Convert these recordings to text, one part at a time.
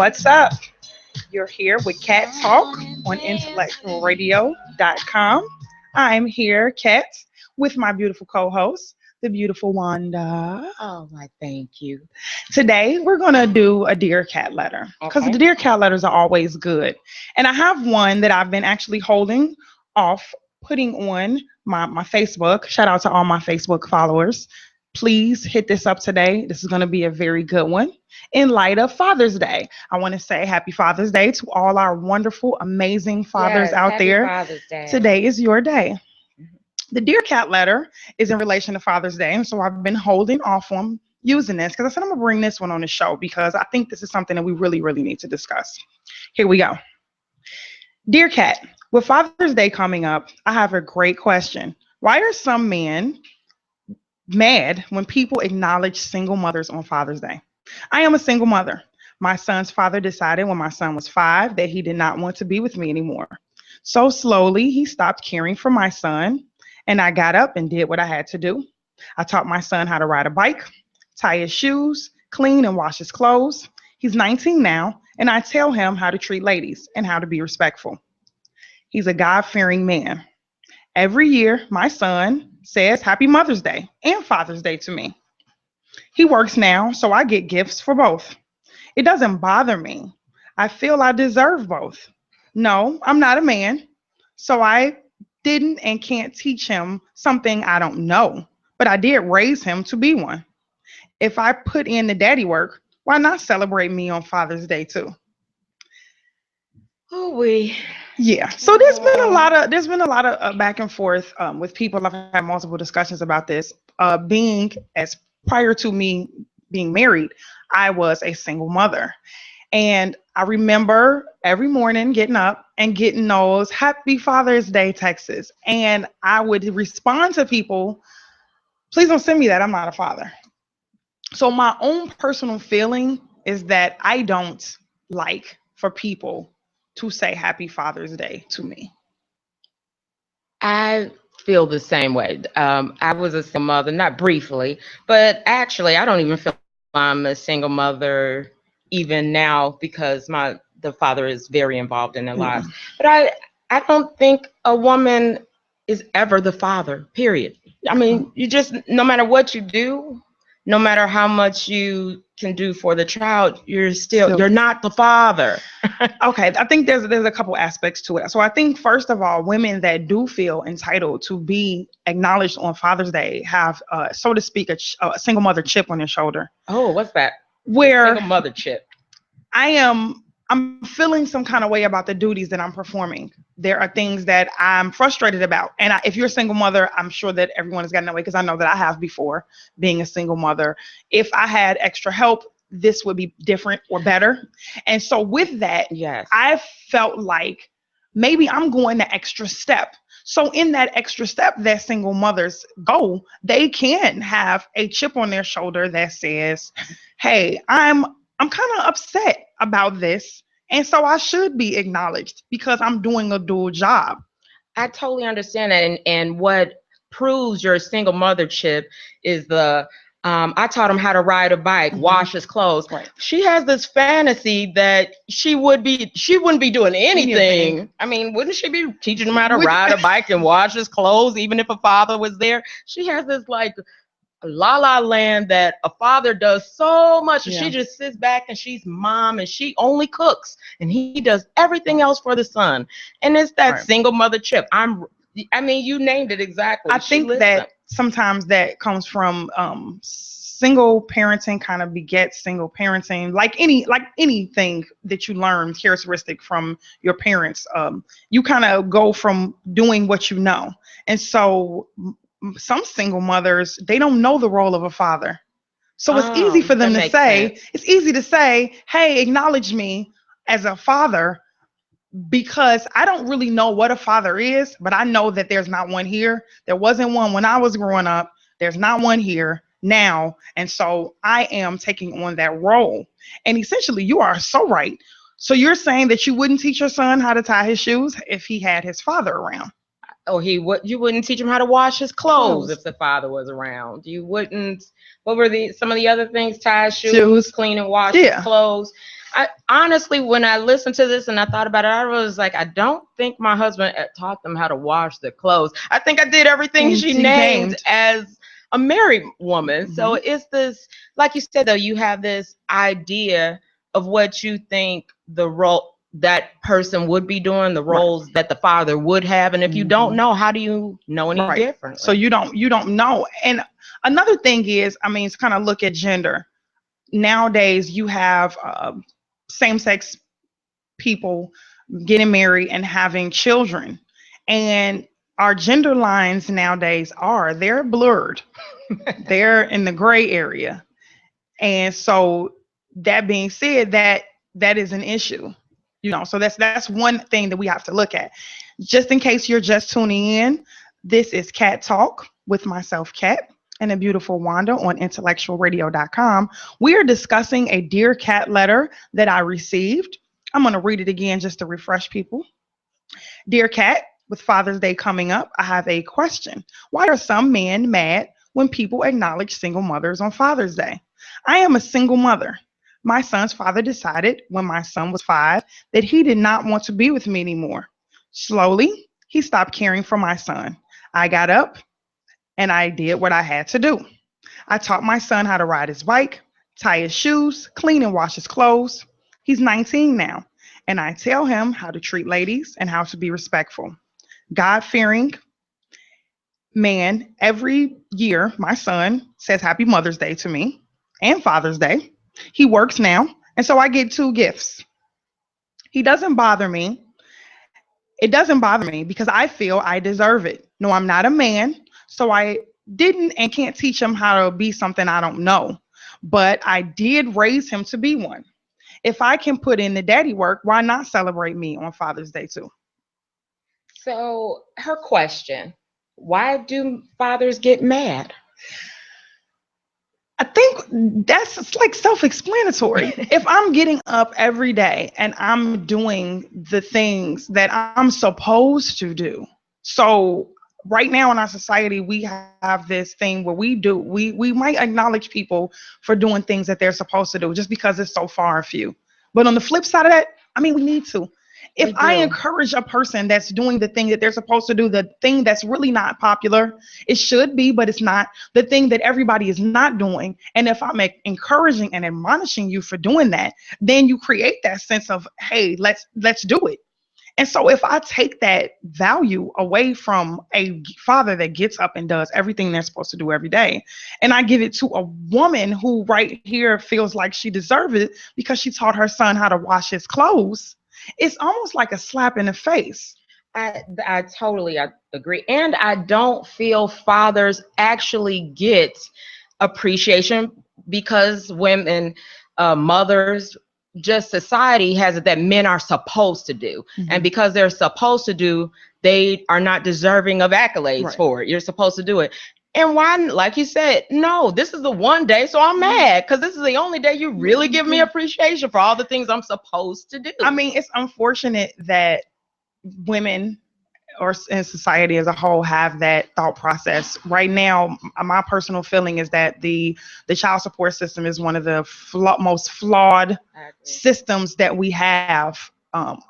What's up? You're here with Cat Talk on IntellectualRadio.com. I'm here, Cat, with my beautiful co-host, the beautiful Wanda. Oh, my thank you. Today, we're going to do a Dear Cat letter because the Okay. Dear Cat letters are always good. And I have one that I've been actually holding off putting on my Facebook. Shout out to all my Facebook followers. Please hit this up today. This is going to be a very good one. In light of Father's Day, I want to say happy Father's Day to all our wonderful, amazing fathers Yes, out happy there. Father's Day. Today is your day. Mhm. The Dear Cat letter is in relation to Father's Day, and so I've been holding off on using this because I said I'm going to bring this one on the show because I think this is something that we really, really need to discuss. Here we go. Dear Cat, with Father's Day coming up, I have a great question. Why are some men mad when people acknowledge single mothers on Father's Day? I am a single mother. My son's father decided when my son was 5 that he did not want to be with me anymore. So slowly, he stopped caring for my son, and I got up and did what I had to do. I taught my son how to ride a bike, tie his shoes, clean and wash his clothes. He's 19 now, and I tell him how to treat ladies and how to be respectful. He's a God fearing man. Every year, my son says Happy Mother's Day and Father's Day to me. He works now, so I get gifts for both. It doesn't bother me. I feel I deserve both. No, I'm not a man, so I didn't and can't teach him something I don't know, but I did raise him to be one. If I put in the daddy work, why not celebrate me on Father's Day too? Oh, we. Yeah. So there's been a lot of back and forth with people. I've had multiple discussions about this. Being as prior to me being married, I was a single mother, and I remember every morning getting up and getting those Happy Father's Day texts, and I would respond to people, "Please don't send me that. I'm not a father." So my own personal feeling is that I don't like for people to say Happy Father's Day to me. I feel the same way. I was a single mother, not briefly, but actually, I don't even feel I'm a single mother even now because the father is very involved in their Yeah. lives. But I don't think a woman is ever the father. Period. I mean, you just no matter what you do, no matter how much you can do for the child, Still, you're not the father. okay, I think there's a couple aspects to it. So I think first of all, women that do feel entitled to be acknowledged on Father's Day have, so to speak, a single mother chip on their shoulder, Oh, what's that? The where single mother chip. I'm feeling some kind of way about the duties that I'm performing. There are things that I'm frustrated about. And if you're a single mother, I'm sure that everyone has gotten that way because I know that I have before being a single mother. If I had extra help, this would be different or better. And so with that, Yes. I felt like maybe I'm going the extra step. So in that extra step that single mothers go, they can have a chip on their shoulder that says, "Hey, I'm kind of upset about this, and so I should be acknowledged because I'm doing a dual job." I totally understand that. And what proves your single mother chip is I taught him how to ride a bike, Mhm. wash his clothes. Right. She has this fantasy that she wouldn't be doing anything. I mean, wouldn't she be teaching him how to Would- ride a bike and wash his clothes, even if a father was there? She has this like la la land that a father does so much and Yeah. she just sits back and she's mom and she only cooks and he does everything else for the son, and it's that Right. single mother chip. I mean, you named it exactly. I She think listens. that sometimes that comes from single parenting kind of begets single parenting, like anything that you learn characteristic from your parents. You kind of go from doing what you know, and so some single mothers, they don't know the role of a father. So it's easy for That them to makes say, sense. it's easy to say, "Hey, acknowledge me as a father," because I don't really know what a father is, but I know that there's not one here. There wasn't one when I was growing up. There's not one here now. And so I am taking on that role. And essentially, you are so right. So you're saying that you wouldn't teach your son how to tie his shoes if he had his father around? Or you wouldn't teach him how to wash his clothes Clothes. if the father was around. You wouldn't. What were some of the other things? Tie his shoes, Shoes. clean and wash his Yeah. clothes. I honestly, when I listened to this and I thought about it, I was like, I don't think my husband taught them how to wash their clothes. I think I did everything And she she named named. as a married woman. So Mhm. it's this, like you said, though, you have this idea of what you think the role that person would be doing, the Right. roles that the father would have. And if you don't Mhm. know, how do you know any Right. So differently? you don't know. And another thing is, I mean, it's kind of look at gender. Nowadays, you have same-sex people getting married and having children, and our gender lines nowadays they're blurred. They're in the gray area. And so that being said, that is an issue. So that's one thing that we have to look at. Just in case you're just tuning in, this is Cat Talk with myself, Cat, and a beautiful Wanda on IntellectualRadio.com. We are discussing a Dear Cat letter that I received. I'm going to read it again just to refresh people. Dear Cat, with Father's Day coming up, I have a question. Why are some men mad when people acknowledge single mothers on Father's Day? I am a single mother. My son's father decided when my son was 5 that he did not want to be with me anymore. Slowly, he stopped caring for my son. I got up and I did what I had to do. I taught my son how to ride his bike, tie his shoes, clean and wash his clothes. He's 19 now, and I tell him how to treat ladies and how to be respectful. God fearing man, every year my son says Happy Mother's Day to me and Father's Day. He works now, and so I get 2 gifts. He doesn't bother me. It doesn't bother me because I feel I deserve it. No, I'm not a man, so I didn't and can't teach him how to be something I don't know. But I did raise him to be one. If I can put in the daddy work, why not celebrate me on Father's Day too? So her question, why do fathers get mad? I think that's like self-explanatory. If I'm getting up every day and I'm doing the things that I'm supposed to do, so right now in our society we have this thing where we might acknowledge people for doing things that they're supposed to do just because it's so far and few. But on the flip side of that, I mean, we need to. If We I do. encourage a person that's doing the thing that they're supposed to do, the thing that's really not popular, it should be, but it's not, the thing that everybody is not doing. And if I'm encouraging and admonishing you for doing that, then you create that sense of, hey, let's do it. And so if I take that value away from a father that gets up and does everything they're supposed to do every day, and I give it to a woman who right here feels like she deserves it because she taught her son how to wash his clothes, it's almost like a slap in the face. I totally agree. And I don't feel fathers actually get appreciation because women, mothers, just society has it that men are supposed to do. And Mhm. because they're supposed to do, they are not deserving of accolades Right. for it. You're supposed to do it. And why, like you said, no, this is the one day, so I'm mad because this is the only day you really give me appreciation for all the things I'm supposed to do. I mean, it's unfortunate that women or in society as a whole have that thought process. Right now, my personal feeling is that the child support system is one of the most flawed systems that we have,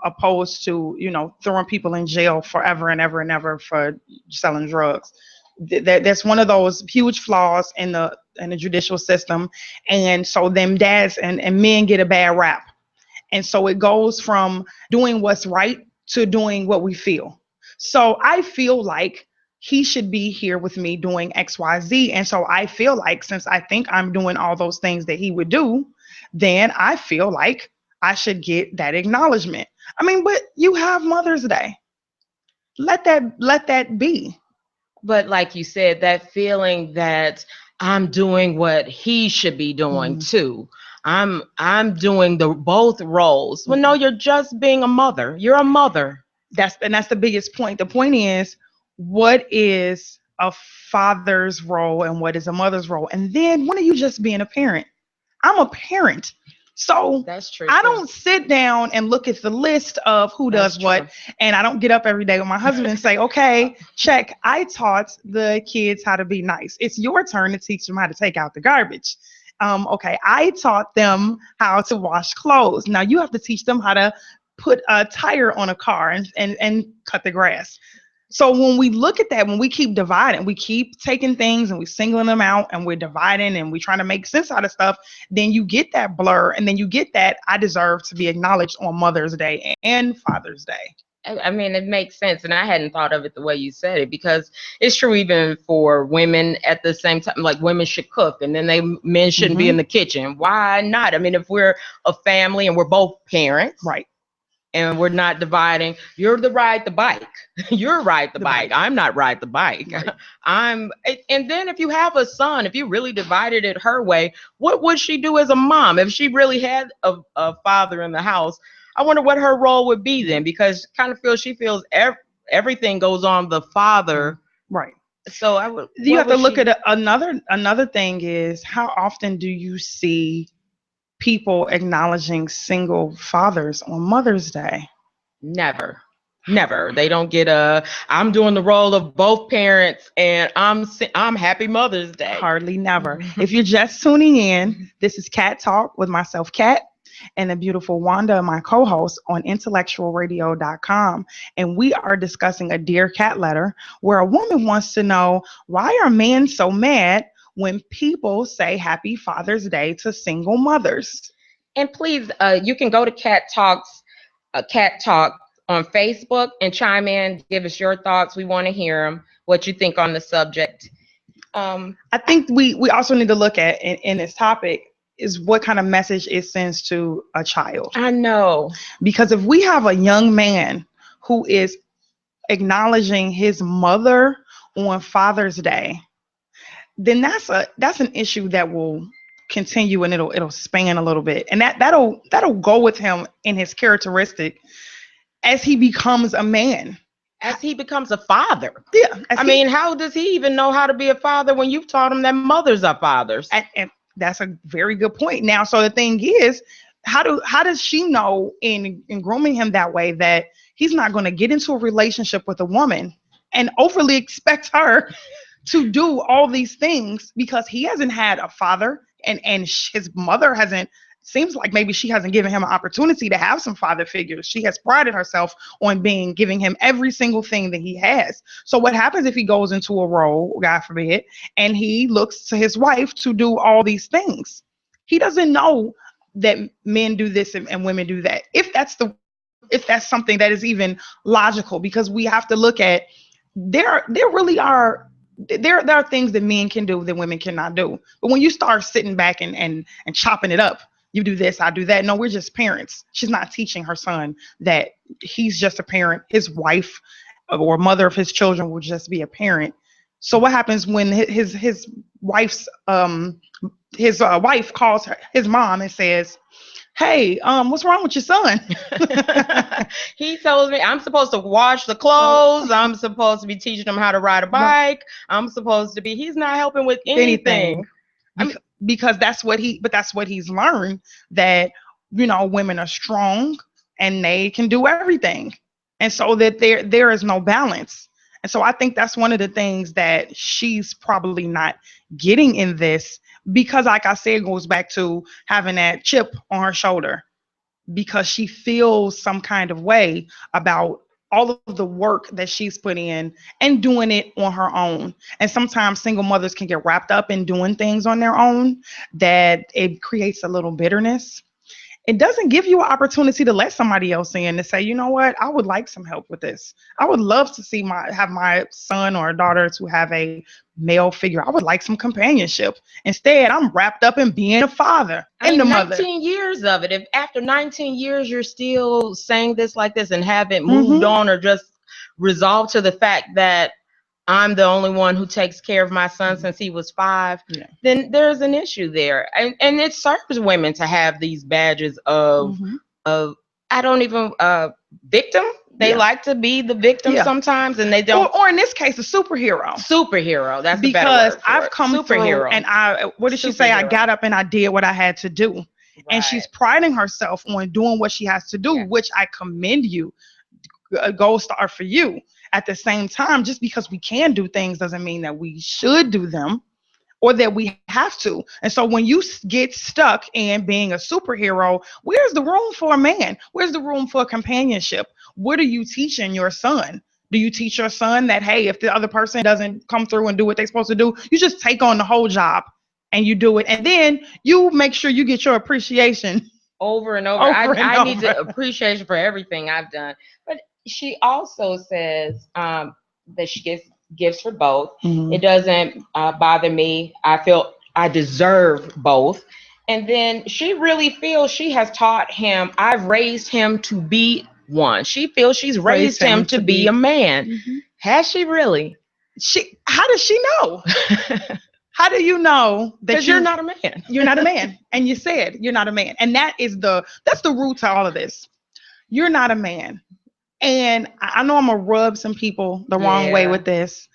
opposed to throwing people in jail forever and ever and ever for selling drugs. That's one of those huge flaws in the judicial system, and so them dads and men get a bad rap. And so it goes from doing what's right to doing what we feel. So I feel like he should be here with me doing XYZ. And so I feel like since I think I'm doing all those things that he would do, then I feel like I should get that acknowledgement. I mean, but you have Mother's Day. Let that be. But like you said, that feeling that I'm doing what he should be doing Mhm. too. I'm doing the both roles. Well, no, you're just being a mother. You're a mother. That's the biggest point. The point is, what is a father's role and what is a mother's role? And then when are you just being a parent? I'm a parent. So That's true I too. don't sit down and look at the list of who That's does what. true. And I don't get up every day with my husband and say, okay, check. I taught the kids how to be nice. It's your turn to teach them how to take out the garbage. Okay, I taught them how to wash clothes. Now you have to teach them how to put a tire on a car and cut the grass. So when we look at that, when we keep dividing, we keep taking things and we're singling them out and we're dividing and we're trying to make sense out of stuff, then you get that blur, and then you get that I deserve to be acknowledged on Mother's Day and Father's Day. I mean, it makes sense, and I hadn't thought of it the way you said it, because it's true even for women at the same time. Like, women should cook, and then men shouldn't be in the kitchen. Why not? I mean, if we're a family and we're both parents, right, and we're not dividing, you're the ride the bike. You're ride the bike. I'm not ride the bike. Right. And then if you have a son, if you really divided it her way, what would she do as a mom? If she really had a father in the house, I wonder what her role would be then, because she feels everything goes on the father. Right. So you have to look at another thing is, how often do you see people acknowledging single fathers on Mother's Day? Never. They don't get I'm doing the role of both parents and I'm happy Mother's Day. Hardly never. If you're just tuning in, this is Cat Talk with myself, Cat, and the beautiful Wanda, my co-host on IntellectualRadio.com. And we are discussing a Dear Cat letter where a woman wants to know, why are men so mad when people say Happy Father's Day to single mothers? And please, you can go to Cat Talk on Facebook and chime in, give us your thoughts. We want to hear them, what you think on the subject. I think we also need to look at in this topic is what kind of message it sends to a child. I know. Because if we have a young man who is acknowledging his mother on Father's Day, then that's an issue that will continue, and it'll span a little bit, and that'll go with him in his characteristic as he becomes a man, as he becomes a father. Yeah, I mean, how does he even know how to be a father when you've taught him that mothers are fathers? And that's a very good point. Now, so the thing is, how does she know in grooming him that way that he's not going to get into a relationship with a woman and overly expect her to do all these things, because he hasn't had a father, and his mother seems like maybe she hasn't given him an opportunity to have some father figures. She has prided herself on giving him every single thing that he has. So what happens if he goes into a role, God forbid, and he looks to his wife to do all these things? He doesn't know that men do this and women do that. If that's something that is even logical, because we have to look at, there really are things that men can do that women cannot do. But when you start sitting back and chopping it up, you do this, I do that. No, we're just parents. She's not teaching her son that he's just a parent. His wife or mother of his children will just be a parent. So what happens when his wife's wife calls his mom and says, "Hey, what's wrong with your son?" He tells me I'm supposed to wash the clothes. I'm supposed to be teaching him how to ride a bike. I'm supposed to be. He's not helping with anything. Because that's what he's learned, that women are strong and they can do everything, and so that there is no balance. And so I think that's one of the things that she's probably not getting in this, because like I said, it goes back to having that chip on her shoulder, because she feels some kind of way about all of the work that she's put in and doing it on her own. And sometimes single mothers can get wrapped up in doing things on their own, that it creates a little bitterness. It doesn't give you an opportunity to let somebody else in to say, you know what, I would like some help with this. I would love to have my son or daughter to have a male figure. I would like some companionship. Instead, I'm wrapped up in being a father and the mother. 19 years of it. If after 19 years you're still saying this like this and haven't moved on, or just resolved to the fact that I'm the only one who takes care of my son since he was 5, then there's an issue there. And it serves women to have these badges of I don't even victim. They like to be the victim sometimes, and they don't. Or in this case, a superhero. That's because I've come through, and what did she say? I got up and I did what I had to do, and she's priding herself on doing what she has to do, which I commend you. A gold star for you. At the same time, just because we can do things doesn't mean that we should do them, or that we have to. And so when you get stuck in being a superhero, where's the room for a man? Where's the room for companionship? What are you teaching your son? Do you teach your son that, hey, if the other person doesn't come through and do what they're supposed to do, you just take on the whole job and you do it. And then you make sure you get your appreciation over and over. over and I need over. the appreciation for everything I've done. But she also says that she gives gifts for both. Mhm. It doesn't bother me. I feel I deserve both. And then she really feels she has taught him, I've raised him to be one. She feels she's raised him to be a man. Mhm. Has she really? How does she know? How do you know that Because you're not a man. you're not a man? And you said you're not a man. And that's the root to all of this. You're not a man. And I know I'm gonna rub some people the wrong way Yeah. with this,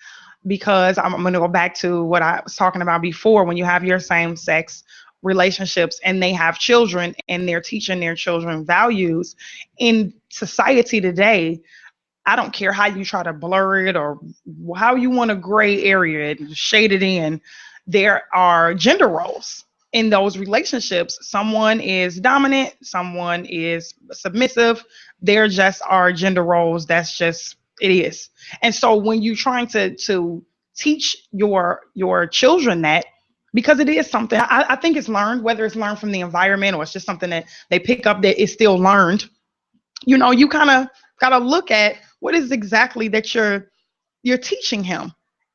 because I'm gonna go back to what I was talking about before. When you have your same sex relationships and they have children and they're teaching their children values in society today, I don't care how you try to blur it or how you want to gray area it, shade it in. There are gender roles in those relationships. Someone is dominant, someone is submissive. There just are gender roles. That's just it is. And so when you're trying to teach your children that, because it is something I think it's learned, whether it's learned from the environment or it's just something that they pick up that is still learned. You kind of got to look at what is exactly that you're teaching him.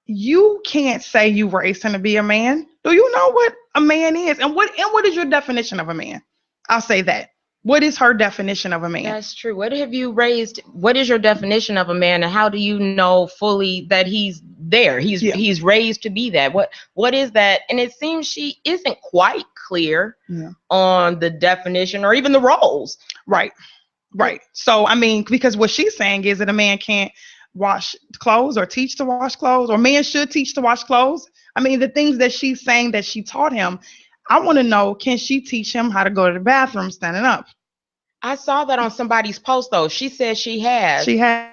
You can't say you raised him to be a man. Do you know what a man is? And what is your definition of a man? I'll say that. What is her definition of a man? That's true. What have you raised? What is your definition of a man, and how do you know fully that he's there? He's raised to be that. What is that? And it seems she isn't quite clear on the definition or even the roles. Right. Right. So I mean, because what she's saying is that a man can't wash clothes or teach to wash clothes, or men should teach to wash clothes. I mean, the things that she's saying that she taught him, I want to know, can she teach him how to go to the bathroom standing up? I saw that on somebody's post though. She says she has. She has.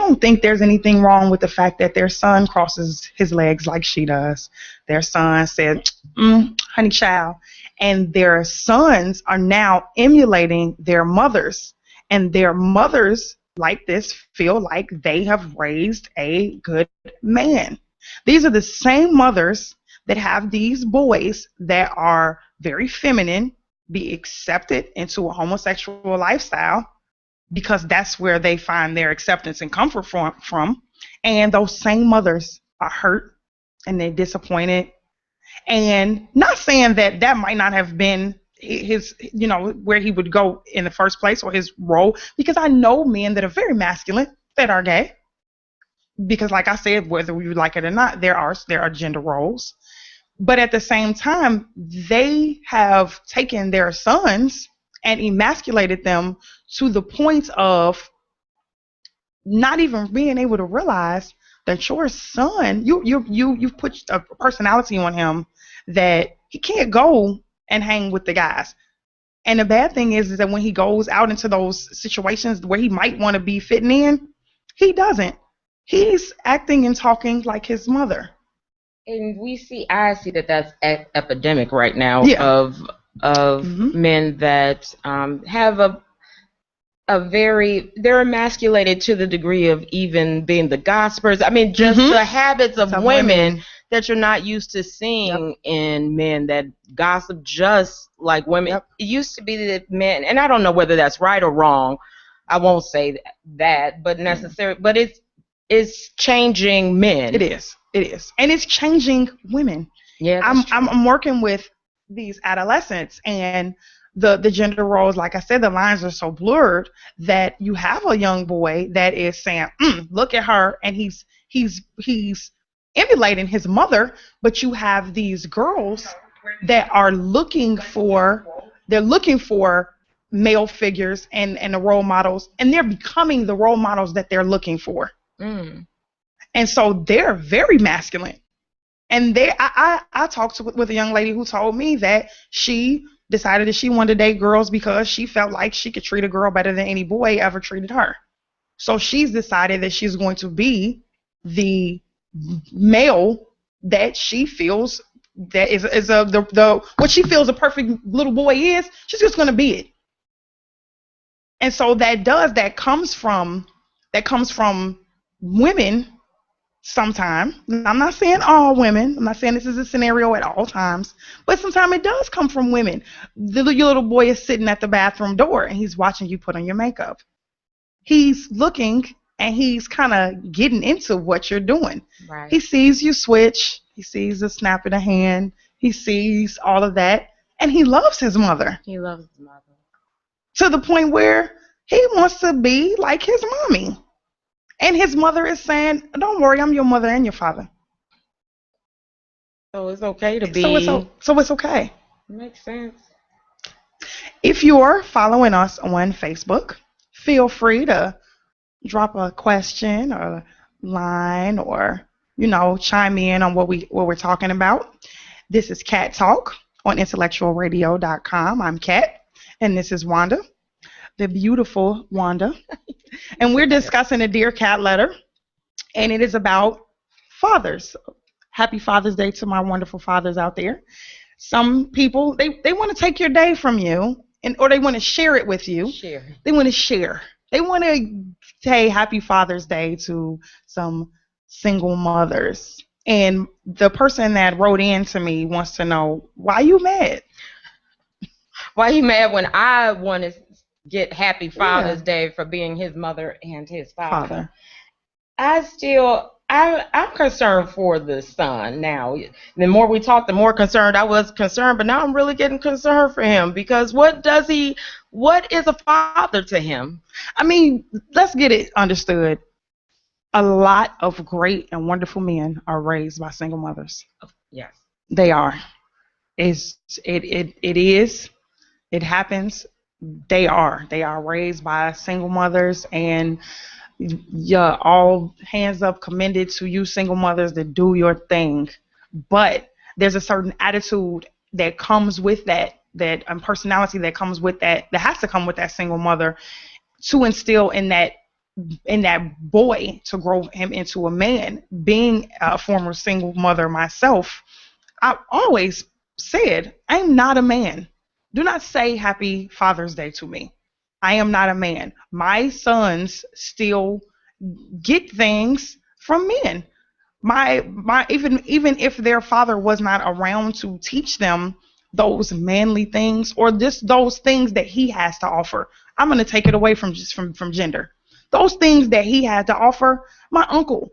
don't think there's anything wrong with the fact that their son crosses his legs like she does. Their son said, honey child. And their sons are now emulating their mothers. And their mothers, like this, feel like they have raised a good man. These are the same mothers that have these boys that are very feminine be accepted into a homosexual lifestyle, because that's where they find their acceptance and comfort from. And those same mothers are hurt and they're disappointed. And not saying that that might not have been his, where he would go in the first place, or his role, because I know men that are very masculine that are gay. Because like I said, whether we like it or not, there are gender roles. But at the same time, they have taken their sons and emasculated them to the point of not even being able to realize that your son, you've put a personality on him that he can't go and hang with the guys. And the bad thing is that when he goes out into those situations where he might want to be fitting in, he doesn't. He's acting and talking like his mother. And I see that that's epidemic right now. Yeah. of men that have they're emasculated to the degree of even being the gossipers. I mean, just the habits of women that you're not used to seeing in men that gossip just like women. Yep. It used to be that men, and I don't know whether that's right or wrong. I won't say that, but necessary. But it's changing men. It is, and it's changing women. Yeah, I'm working with these adolescents, and the gender roles, like I said, the lines are so blurred that you have a young boy that is saying, look at her, and he's emulating his mother. But you have these girls that are looking for male figures and the role models, and they're becoming the role models that they're looking for. And so they're very masculine. And I talked with a young lady who told me that she decided that she wanted to date girls because she felt like she could treat a girl better than any boy ever treated her. So she's decided that she's going to be the male that she feels that is the what she feels a perfect little boy is. She's just going to be it. And so that comes from women sometimes. I'm not saying all women. I'm not saying this is a scenario at all times, but sometimes it does come from women. Your little boy is sitting at the bathroom door and he's watching you put on your makeup. He's looking and he's kind of getting into what you're doing. Right. He sees you switch. He sees the snap of the hand. He sees all of that, and he loves his mother. He loves his mother to the point where he wants to be like his mommy. And his mother is saying, don't worry, I'm your mother and your father. So it's okay to be. So it's okay. Makes sense. If you're following us on Facebook, feel free to drop a question or line or, chime in on what we're talking about. This is Cat Talk on IntellectualRadio.com. I'm Cat, and this is Wanda, the beautiful Wanda. And we're discussing a Dear Cat letter, and it is about fathers. Happy Father's Day to my wonderful fathers out there. Some people, they want to take your day from you, or they want to share it with you. They want to share. They want to say Happy Father's Day to some single mothers. And the person that wrote in to me wants to know, why you mad? Why you mad when I want to get Happy Father's Day for being his mother and his father? I'm concerned for the son now. The more we talk, the more concerned I was concerned, but now I'm really getting concerned for him, because what is a father to him? I mean, let's get it understood. A lot of great and wonderful men are raised by single mothers. Yes. They are. It happens. They are raised by single mothers, and all hands up commended to you single mothers that do your thing. But there's a certain attitude that comes with that personality that comes with that has to come with that single mother, to instill in that in that boy to grow him into a man. Being a former single mother myself, I always said, I'm not a man. Do not say Happy Father's Day to me. I am not a man. My sons still get things from men. My even if their father was not around to teach them those manly things or just those things that he has to offer, I'm going to take it away from just from gender. Those things that he had to offer, my uncle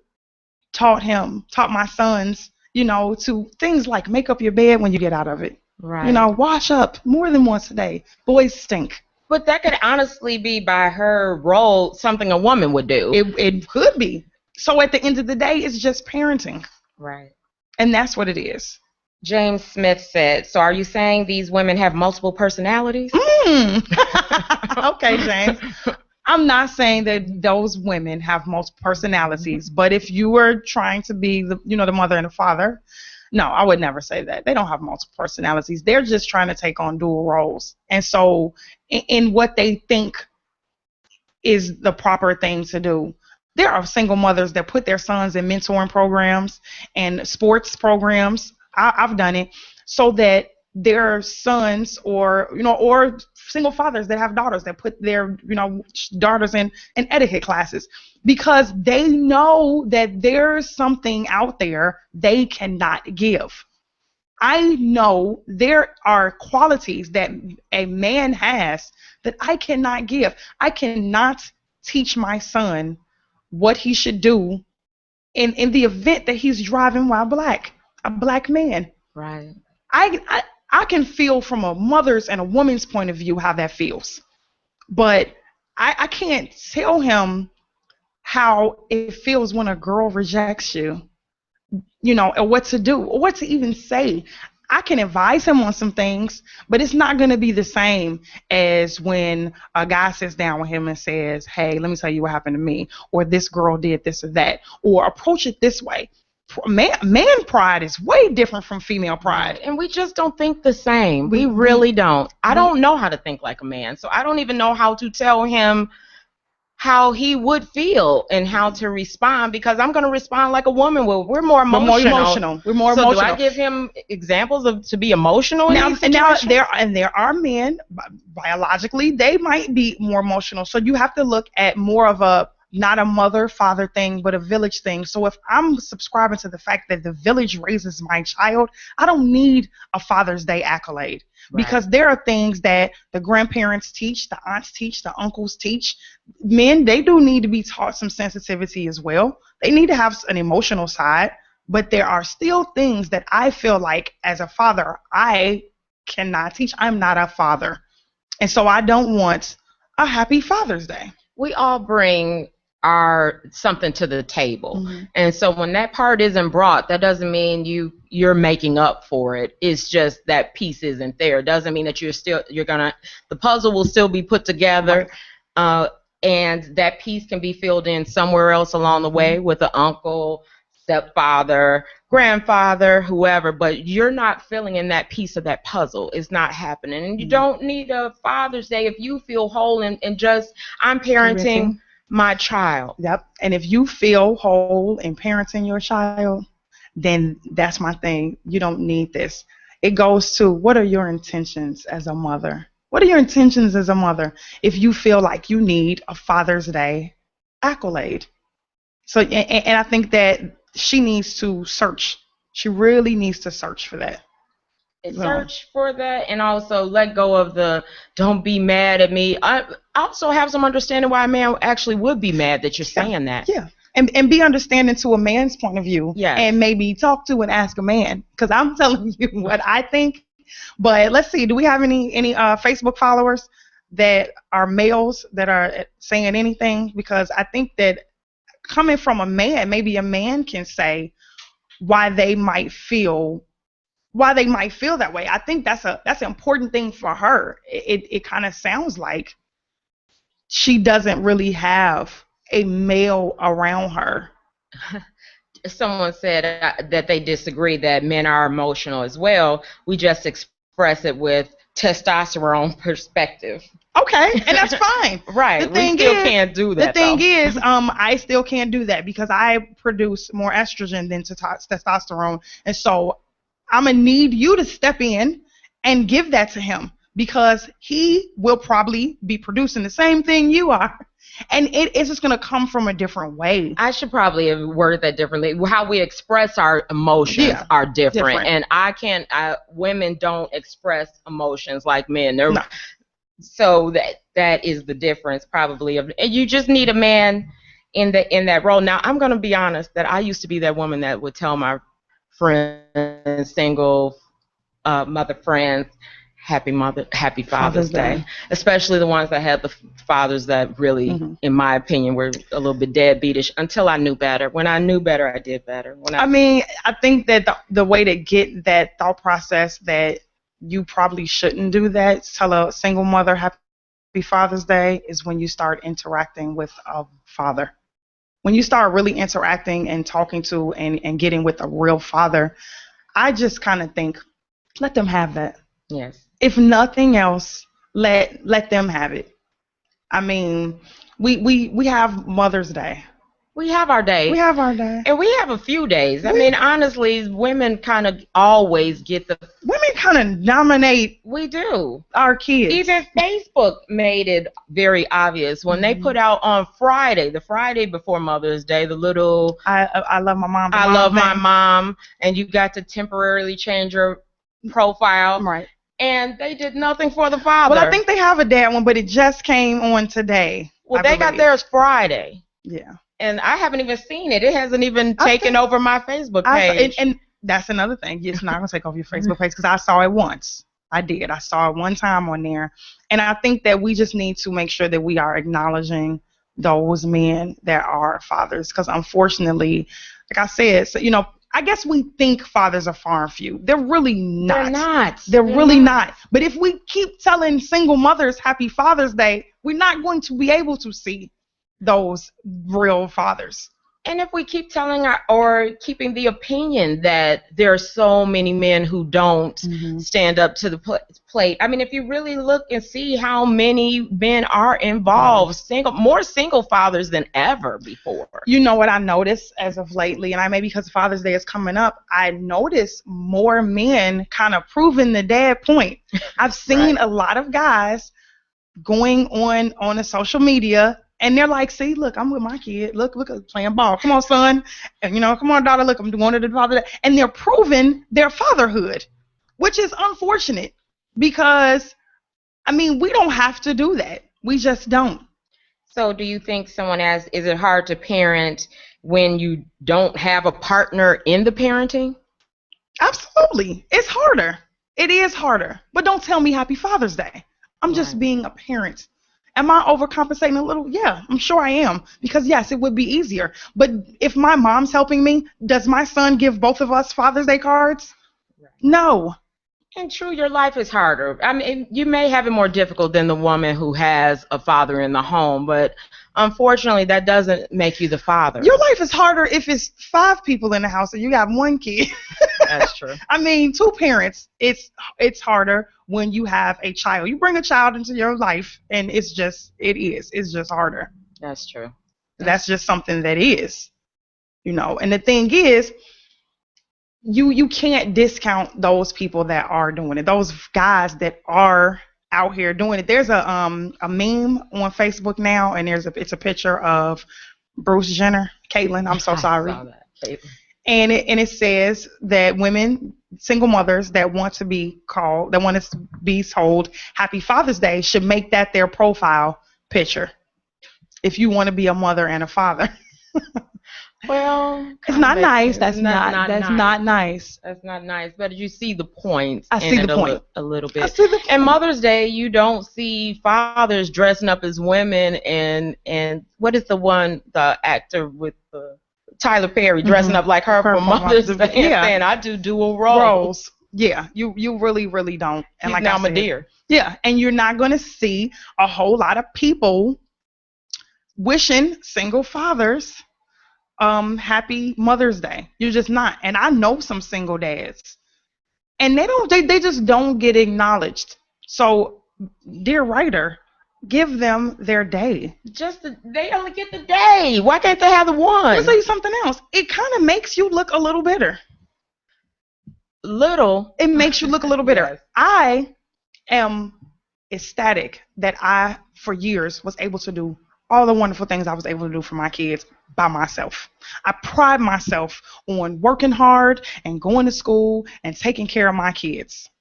taught my sons, to things like make up your bed when you get out of it. Right. Wash up more than once a day. Boys stink. But that could honestly be by her role something a woman would do. It could be. So at the end of the day, it's just parenting. Right. And that's what it is. James Smith said, so are you saying these women have multiple personalities? Okay, James. I'm not saying that those women have multiple personalities, but if you were trying to be the mother and the father, no, I would never say that. They don't have multiple personalities. They're just trying to take on dual roles. And so in what they think is the proper thing to do, there are single mothers that put their sons in mentoring programs and sports programs. I've done it so that their sons or single fathers that have daughters that put their daughters in etiquette classes because they know that there's something out there they cannot give. I know there are qualities that a man has that I cannot give. I cannot teach my son what he should do in the event that he's driving while a black man. Right. I can feel from a mother's and a woman's point of view how that feels. But I can't tell him how it feels when a girl rejects you, or what to do or what to even say. I can advise him on some things, but it's not going to be the same as when a guy sits down with him and says, hey, let me tell you what happened to me, or this girl did this or that, or approach it this way. Man pride is way different from female pride. And we just don't think the same. We really don't. I don't know how to think like a man, so I don't even know how to tell him how he would feel and how to respond because I'm going to respond like a woman will. We're more emotional. We're more emotional. So do I give him examples of to be emotional in these situations? There are men biologically they might be more emotional. So you have to look at more of a not a mother-father thing, but a village thing. So if I'm subscribing to the fact that the village raises my child, I don't need a Father's Day accolade. Right. Because there are things that the grandparents teach, the aunts teach, the uncles teach. Men, they do need to be taught some sensitivity as well. They need to have an emotional side, but there are still things that I feel like as a father, I cannot teach. I'm not a father. And so I don't want a happy Father's Day. We all bring something to the table. Mm-hmm. And so when that part isn't brought, that doesn't mean you're making up for it. It's just that piece isn't there. It doesn't mean that the puzzle will still be put together. Right. And that piece can be filled in somewhere else along the way with an uncle, stepfather, grandfather, whoever, but you're not filling in that piece of that puzzle. It's not happening. And you don't need a Father's Day if you feel whole and just, I'm parenting my child. Yep. And if you feel whole in parenting your child, then that's my thing. You don't need this. It goes to what are your intentions as a mother? What are your intentions as a mother if you feel like you need a Father's Day accolade? So, and I think that she needs to search. She really needs to search for that. Search for that, and also let go of the don't be mad at me. I also have some understanding why a man actually would be mad that you're saying that. Yeah, and be understanding to a man's point of view. Yeah, and maybe talk to and ask a man because I'm telling you what I think. But let's see, do we have any Facebook followers that are males that are saying anything? Because I think that coming from a man, maybe a man can say why they might feel that way. I think that's an important thing for her. It kind of sounds like she doesn't really have a male around her. Someone said that they disagree that men are emotional as well. We just express it with testosterone perspective. Okay, and that's fine. Right. We still can't do that. The thing is, I still can't do that because I produce more estrogen than testosterone, and so I'm gonna need you to step in and give that to him because he will probably be producing the same thing you are, and it's just gonna come from a different way. I should probably have worded that differently. How we express our emotions are different, and women don't express emotions like men. No. So that is the difference probably. And you just need a man in that role. Now I'm gonna be honest that I used to be that woman that would tell my friends, single mother friends, happy Father's Day, especially the ones that had the fathers that really, in my opinion, were a little bit deadbeatish until I knew better. When I knew better, I did better. I think that the way to get that thought process that you probably shouldn't do that, tell a single mother happy Father's Day, is when you start interacting with a father. When you start really interacting and talking to and getting with a real father, I just kind of think, let them have that. Yes. If nothing else, let them have it. I mean, we have Mother's Day. We have our day. We have our day. And we have a few days. I mean, honestly, women kind of always get the... Women kind of nominate... We do. Our kids. Even Facebook made it very obvious when they put out on Friday, the Friday before Mother's Day, the little... I love my mom. I love my mom. And you got to temporarily change your profile. Right. And they did nothing for the father. Well, I think they have a dad one, but it just came on today. Well, they got theirs Friday. Yeah. And I haven't even seen it. It hasn't even taken over my Facebook page. And that's another thing. It's not going to take over your Facebook page because I saw it once. I did. I saw it one time on there. And I think that we just need to make sure that we are acknowledging those men that are fathers because unfortunately, like I said, so, I guess we think fathers are far and few. They're really not. They're not. They're really not. But if we keep telling single mothers happy Father's Day, we're not going to be able to see those real fathers. And if we keep telling or keeping the opinion that there are so many men who don't stand up to the plate. I mean, if you really look and see how many men are involved, more single fathers than ever before. You know what I noticed as of lately, and because Father's Day is coming up, I noticed more men kind of proving the dad point. I've seen a lot of guys going on the social media. And they're like, see, look, I'm with my kid. Look, playing ball. Come on, son. And, come on, daughter. Look, I'm going to the father. And they're proving their fatherhood, which is unfortunate because, we don't have to do that. We just don't. So do you think is it hard to parent when you don't have a partner in the parenting? Absolutely. It's harder. It is harder. But don't tell me happy Father's Day. I'm just being a parent. Am I overcompensating a little? Yeah, I'm sure I am. Because, yes, it would be easier. But if my mom's helping me, does my son give both of us Father's Day cards? Right. No. And true, your life is harder. You may have it more difficult than the woman who has a father in the home, but unfortunately, that doesn't make you the father. Your life is harder if it's 5 people in the house and you got 1 kid. That's true. 2 parents, it's harder when you have a child. You bring a child into your life, and it's just harder. That's true. That's just something that is, And the thing is, you can't discount those people that are doing it. Those guys that are out here doing it. There's a meme on Facebook now, and it's a picture of Bruce Jenner, Caitlyn. I'm so sorry. I saw that, Caitlyn. And it says that women, single mothers that want to be told Happy Father's Day should make that their profile picture. If you want to be a mother and a father. Well, it's not nice. That's not nice. That's not nice. But you see the point. I see the point a little bit. I see the point. And Mother's Day, you don't see fathers dressing up as women. And what is the actor with Tyler Perry dressing up like her for Mother's Day? Yeah. Saying I do dual roles. Yeah, you really, really don't. And like now I'm a deer. Yeah, and you're not going to see a whole lot of people wishing single fathers happy Mother's Day. You're just not. And I know some single dads, and they just don't get acknowledged. So, dear writer, give them their day. They only get the day. Why can't they have the one? Let me tell you something else. It kind of makes you look a little bitter. It makes you look a little bitter. Yes. I am ecstatic that I, for years, was able to do all the wonderful things I was able to do for my kids by myself. I pride myself on working hard and going to school and taking care of my kids.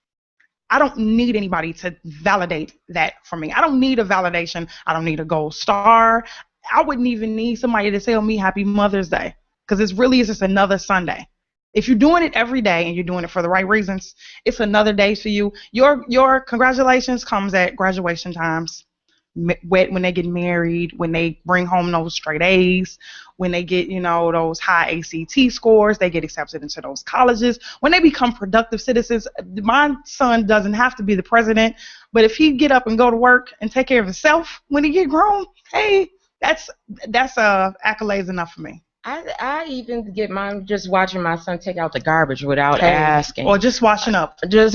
I don't need anybody to validate that for me. I don't need a validation. I don't need a gold star. I wouldn't even need somebody to tell me Happy Mother's Day, because it really is just another Sunday. If you're doing it every day and you're doing it for the right reasons, it's another day for you. Your congratulations comes at graduation times, when they get married, when they bring home those straight A's, when they get, those high ACT scores, they get accepted into those colleges, when they become productive citizens. My son doesn't have to be the president, but if he get up and go to work and take care of himself when he get grown, hey, that's accolades enough for me. I even get mine just watching my son take out the garbage without asking. Or just washing up. Well,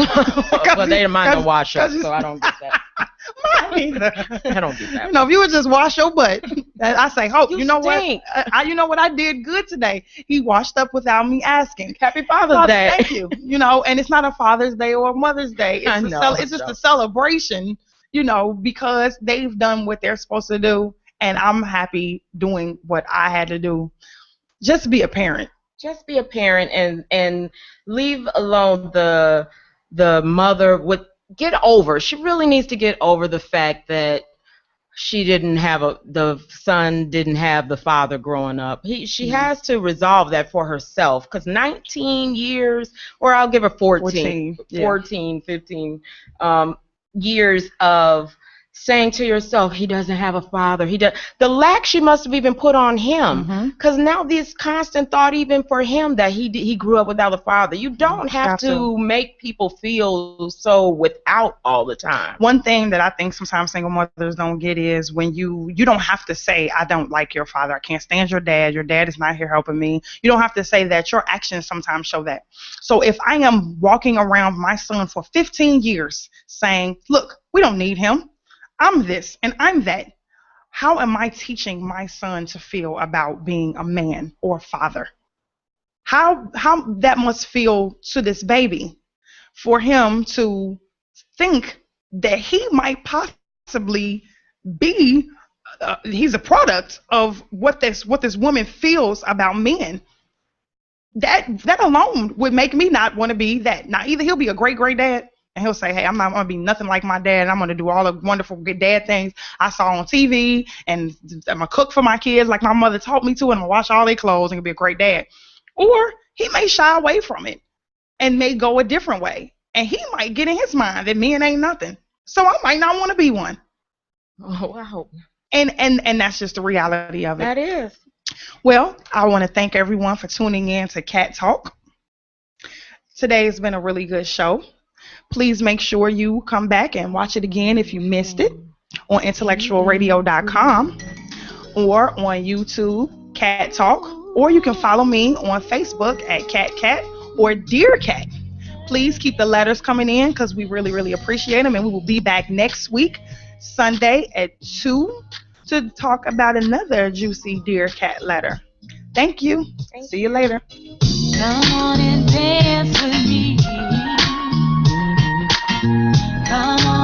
they don't mind to wash up, so I don't get that. Mine either. I don't get that. If you would just wash your butt, I say, Hope, you know stink. what? You know what I did good today? He washed up without me asking. Happy Father's Day. Thank you. And it's not a Father's Day or a Mother's Day. It's just a celebration, because they've done what they're supposed to do, and I'm happy doing what I had to do. Just be a parent. Just be a parent and leave alone the mother with. Get over. She really needs to get over the fact that the son didn't have the father growing up. She has to resolve that for herself, because 19 years, or I'll give her 14 15 years of saying to yourself, he doesn't have a father. The lack she must have even put on him, because now this constant thought, even for him, that he grew up without a father. You don't have to make people feel so without all the time. One thing that I think sometimes single mothers don't get is when you don't have to say, I don't like your father, I can't stand your dad is not here helping me. You don't have to say that. Your actions sometimes show that. So if I am walking around my son for 15 years saying, look, we don't need him, I'm this and I'm that, how am I teaching my son to feel about being a man or a father? How that must feel to this baby, for him to think that he might possibly be he's a product of what this woman feels about men. That alone would make me not want to be that. Now, either he'll be a great dad, and he'll say, hey, I'm not going to be nothing like my dad. I'm going to do all the wonderful good dad things I saw on TV, and I'm going to cook for my kids like my mother taught me to, and I'm going to wash all their clothes and be a great dad. Or he may shy away from it and may go a different way. And he might get in his mind that men ain't nothing. So I might not want to be one. Oh, wow. And that's just the reality of it. That is. Well, I want to thank everyone for tuning in to Cat Talk. Today has been a really good show. Please make sure you come back and watch it again if you missed it on IntellectualRadio.com or on YouTube, Cat Talk, or you can follow me on Facebook at Cat or Dear Cat. Please keep the letters coming in, because we really, really appreciate them, and we will be back next week, Sunday at 2, to talk about another juicy Dear Cat letter. Thank you. See you later. Come on and dance with me. Come on.